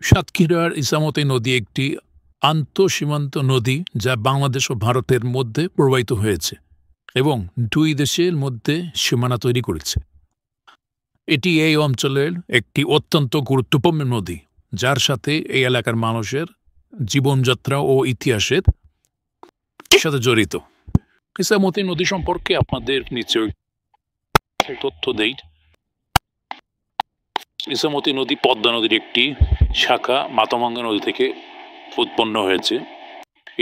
সাতক্ষীরার ইছামতি নদী একটি আন্তঃসীমান্ত নদী যা বাংলাদেশ ও ভারতের মধ্যে প্রবাহিত হয়েছে এবং দুই দেশের মধ্যে সীমানা তৈরি করেছে। এটি এই অঞ্চলের একটি অত্যন্ত গুরুত্বপূর্ণ নদী, যার সাথে এই এলাকার মানুষের জীবনযাত্রা ও ইতিহাসের সাথে জড়িত। ইছামতি নদী সম্পর্কে আপনাদের নিশ্চয়ই তথ্য দেই। ইছামতি নদী পদ্মা নদীর একটি শাখা মাথাভাঙ্গা নদী থেকে উৎপন্ন হয়েছে।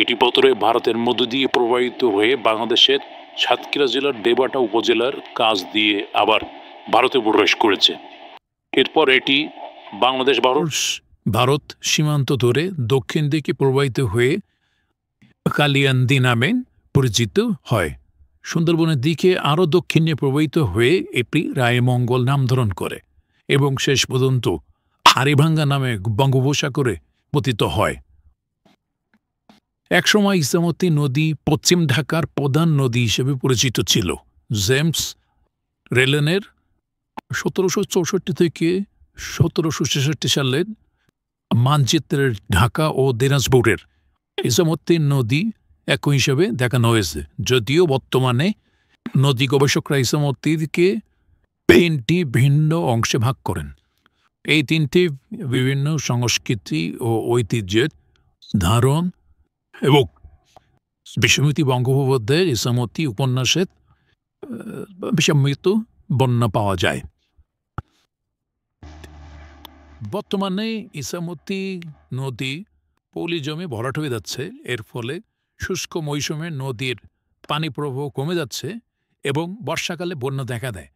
এটি প্রথমে ভারতের মধ্য দিয়ে প্রবাহিত হয়ে বাংলাদেশের সাতক্ষীরা জেলার দেবাটা উপজেলার কাছ দিয়ে আবার ভারতে প্রবেশ করেছে। এরপর এটি বাংলাদেশ ভারত সীমান্ত ধরে দক্ষিণ দিকে প্রবাহিত হয়ে কালিয়ান্দি নামে পরিচিত হয়। সুন্দরবনের দিকে আরও দক্ষিণে প্রবাহিত হয়ে এটি রায়মঙ্গল নামধারণ করে এবং শেষ পর্যন্ত হাড়িভাঙ্গা নামে বঙ্গোপসাগরে পতিত হয়। একসময় ইছামতি নদী পশ্চিম ঢাকার প্রধান নদী হিসেবে পরিচিত ছিল। জেমস রেলেনের 1764 থেকে 1766 সালের মানচিত্রের ঢাকা ও দিনাজপুরের ইছামতি নদী একই হিসেবে দেখানো হয়েছে, যদিও বর্তমানে নদী গবেষকরা ইছামতিকে 3টি ভিন্ন অংশে ভাগ করেন। এই 3টি বিভিন্ন সংস্কৃতি ও ঐতিহ্যের ধারণ এবং বিশ্বমিতি বঙ্গোপধ্যায়ের ইছামতি উপন্যাসের বিশ্বমিত বর্ণনা পাওয়া যায়। বর্তমানে ইছামতি নদী পলি জমে ভরাট হয়ে যাচ্ছে। এর ফলে শুষ্ক মৌসুমে নদীর পানি প্রবাহ কমে যাচ্ছে এবং বর্ষাকালে বন্যা দেখা দেয়।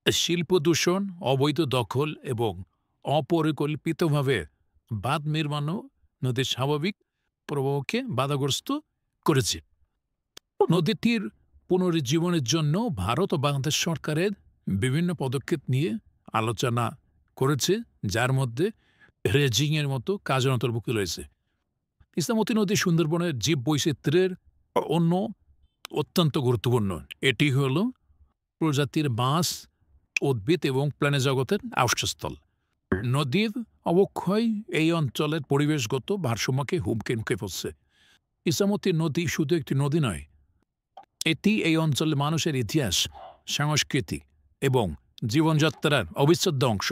শিল্প দূষণ, অবৈধ দখল এবং অপরিকল্পিতভাবে বাঁধ নির্মাণও নদীর স্বাভাবিক প্রবাহকে বাধাগ্রস্ত করেছে। নদীটির পুনরুজ্জীবনের জন্য ভারত ও বাংলাদেশ সরকারের বিভিন্ন পদক্ষেপ নিয়ে আলোচনা করেছে, যার মধ্যে রেজিংয়ের মতো কাজ অন্তর্ভুক্ত রয়েছে। ইছামতি নদী সুন্দরবনের জীব বৈচিত্র্যের অন্য অত্যন্ত গুরুত্বপূর্ণ। এটি হল প্রজাতির মাছ, উদ্ভিদ এবং প্রাণী জগতের আবাসস্থল। নদীর অবক্ষয় এই অঞ্চলের পরিবেশগত ভারসাম্যকে হুমকির মুখে পড়ছে। ইছামতি নদী শুধু একটি নদী নয়, এটি এই অঞ্চলের মানুষের ইতিহাস, সংস্কৃতি এবং জীবনযাত্রার অবিচ্ছেদ্য অংশ।